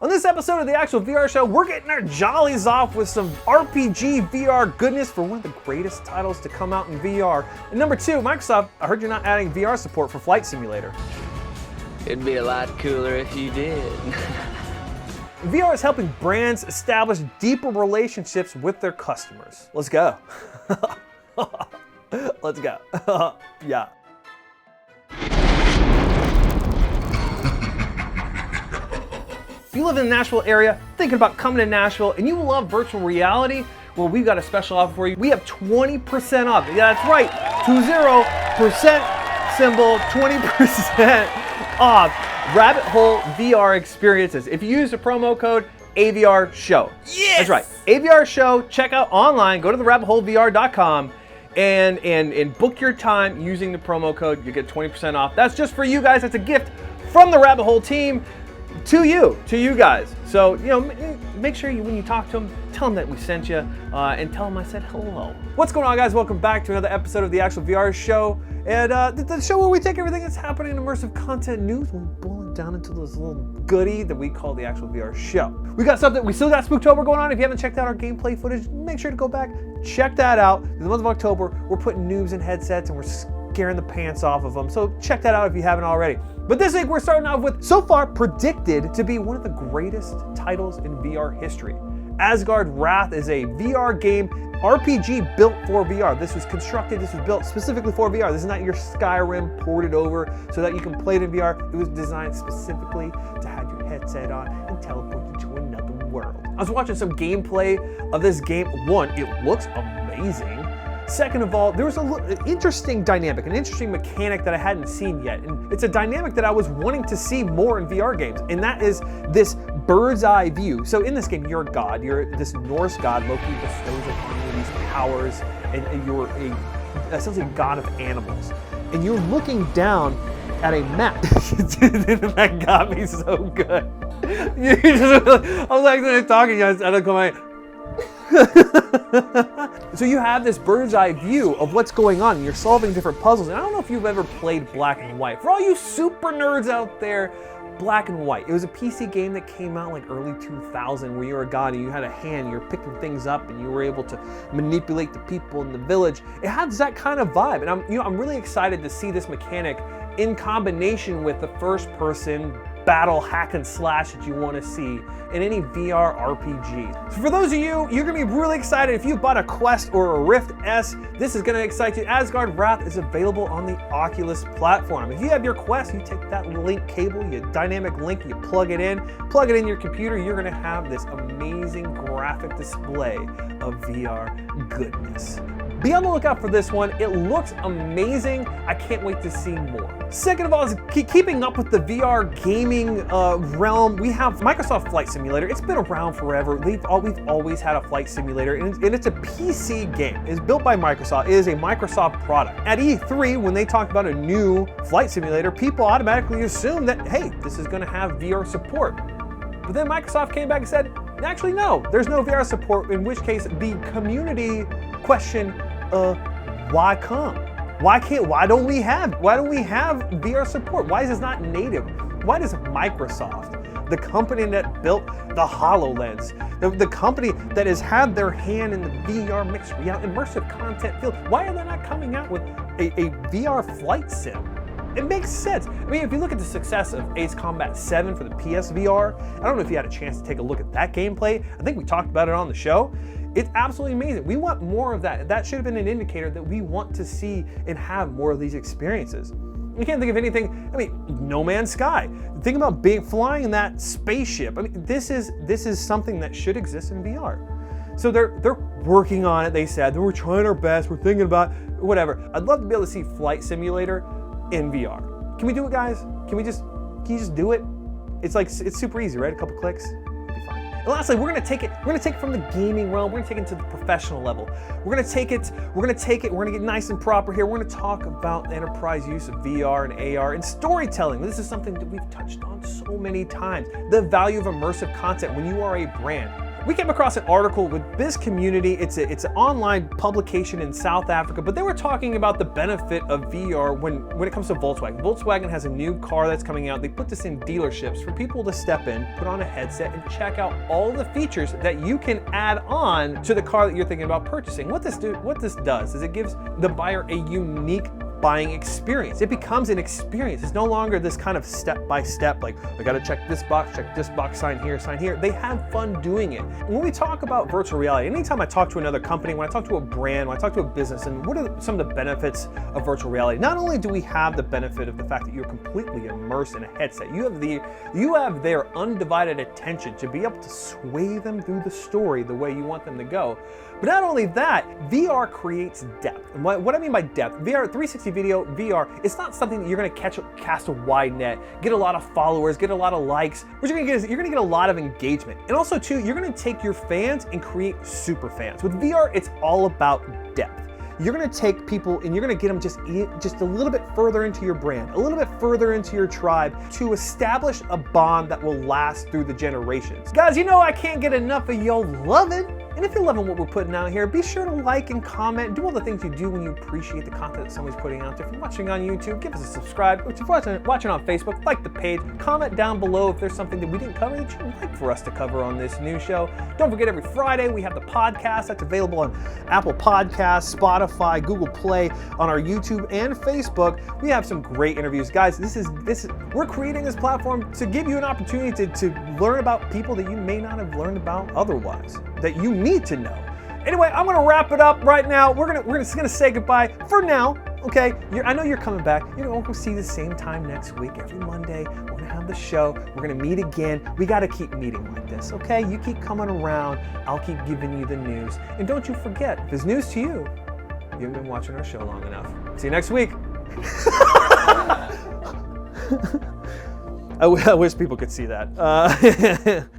On this episode of the Actual VR Show, we're getting our jollies off with some RPG VR goodness for one of the greatest titles to come out in VR. And number two, Microsoft, I heard you're not adding VR support for Flight Simulator. It'd be a lot cooler if you did. VR is helping brands establish deeper relationships with their customers. Let's go. Let's go. Yeah. If you live in the Nashville area, thinking about coming to Nashville, and you love virtual reality, well, we've got a special offer for you. We have 20% off. Yeah, that's right. 20% symbol, 20% off Rabbit Hole VR experiences. If you use the promo code AVR Show. Yes! That's right. AVR Show. Check out online. Go to the rabbitholevr.com and book your time using the promo code. You get 20% off. That's just for you guys. That's a gift from the Rabbit Hole team to you guys. So, make sure when you talk to them, tell them that we sent you and tell them I said hello. What's going on, guys? Welcome back to another episode of the Actual VR Show. And the show where we take everything that's happening in immersive content news and we boil it down into this little goodie that we call the Actual VR Show. We still got Spooktober going on. If you haven't checked out our gameplay footage, make sure to go back, check that out. In the month of October, we're putting noobs in headsets and we're scaring the pants off of them. So check that out if you haven't already. But this week we're starting off with, so far predicted to be one of the greatest titles in VR history. Asgard Wrath is a VR game RPG built for VR. This was built specifically for VR. This is not your Skyrim ported over so that you can play it in VR. It was designed specifically to have your headset on and teleport you to another world. I was watching some gameplay of this game. One, it looks amazing. Second of all, there was an interesting dynamic, an interesting mechanic that I hadn't seen yet. And it's a dynamic that I was wanting to see more in VR games, and that is this bird's eye view. So in this game, you're a god. You're this Norse god. Loki bestows upon you these powers, and you're essentially a god of animals. And you're looking down at a map. That got me so good. I was like talking, I don't come out. So you have this bird's eye view of what's going on and you're solving different puzzles. And I don't know if you've ever played Black and White. For all you super nerds out there, Black and White. It was a PC game that came out like early 2000 where you were a god and you had a hand, you were picking things up and you were able to manipulate the people in the village. It has that kind of vibe. And I'm really excited to see this mechanic in combination with the first person battle hack and slash that you want to see in any VR RPG. So for those of you, you're gonna be really excited. If you bought a Quest or a Rift S, this is gonna excite you. Asgard Wrath is available on the Oculus platform. If you have your Quest, you take that link cable, you dynamic link, you plug it in your computer, you're gonna have this amazing graphic display of VR goodness. Be on the lookout for this one. It looks amazing. I can't wait to see more. Second of all, is keeping up with the VR gaming realm. We have Microsoft Flight Simulator. It's been around forever. We've always had a flight simulator, and it's a PC game. It's built by Microsoft. It is a Microsoft product. At E3, when they talked about a new flight simulator, people automatically assumed that, hey, this is going to have VR support. But then Microsoft came back and said, actually, no, there's no VR support, in which case the community question, why come? Why don't we have VR support? Why is this not native? Why does Microsoft, the company that built the HoloLens, the company that has had their hand in the VR mixed reality, immersive content field, why are they not coming out with a VR flight sim? It makes sense. I mean, if you look at the success of Ace Combat 7 for the PSVR, I don't know if you had a chance to take a look at that gameplay. I think we talked about it on the show. It's absolutely amazing. We want more of that. That should have been an indicator that we want to see and have more of these experiences. You can't think of anything, No Man's Sky. Think about flying in that spaceship. This is something that should exist in VR. So they're working on it, they said. We're trying our best, we're thinking about whatever. I'd love to be able to see Flight Simulator in VR. Can we do it, guys? Can you just do it? It's super easy, right? A couple clicks. And lastly, we're gonna take it from the gaming realm, we're gonna take it to the professional level. We're gonna get nice and proper here. We're gonna talk about the enterprise use of VR and AR and storytelling. This is something that we've touched on so many times. The value of immersive content when you are a brand. We came across an article with Biz Community. It's an online publication in South Africa, but they were talking about the benefit of VR when it comes to Volkswagen. Volkswagen has a new car that's coming out. They put this in dealerships for people to step in, put on a headset, and check out all the features that you can add on to the car that you're thinking about purchasing. What this does is it gives the buyer a unique buying experience. It becomes an experience. It's no longer this kind of step-by-step, like, I gotta check this box, sign here, sign here. They have fun doing it. When we talk about virtual reality, anytime I talk to another company, when I talk to a brand, when I talk to a business, and what are some of the benefits of virtual reality? Not only do we have the benefit of the fact that you're completely immersed in a headset, you have their undivided attention to be able to sway them through the story the way you want them to go. But not only that, VR creates depth. And what I mean by depth, VR, 360 video, VR, it's not something that you're gonna cast a wide net, get a lot of followers, get a lot of likes. What you're gonna get is you're gonna get a lot of engagement. And also too, you're gonna take your fans and create super fans. With VR, it's all about depth. You're gonna take people and you're gonna get them just a little bit further into your brand, a little bit further into your tribe to establish a bond that will last through the generations. Guys, you know I can't get enough of y'all loving. And if you're loving what we're putting out here, be sure to like and comment, do all the things you do when you appreciate the content that somebody's putting out there. If you're watching on YouTube, give us a subscribe. If you're watching on Facebook, like the page, comment down below if there's something that we didn't cover that you'd like for us to cover on this new show. Don't forget, every Friday we have the podcast that's available on Apple Podcasts, Spotify, Google Play, on our YouTube and Facebook. We have some great interviews. Guys, we're creating this platform to give you an opportunity to learn about people that you may not have learned about otherwise, that you need to know. Anyway, I'm gonna wrap it up right now. We're just gonna say goodbye for now. Okay, I know you're coming back. You're gonna see the same time next week, every Monday. We're gonna have the show. We're gonna meet again. We gotta keep meeting like this, okay? You keep coming around. I'll keep giving you the news. And don't you forget, if it's news to you, you haven't been watching our show long enough. See you next week. I wish people could see that.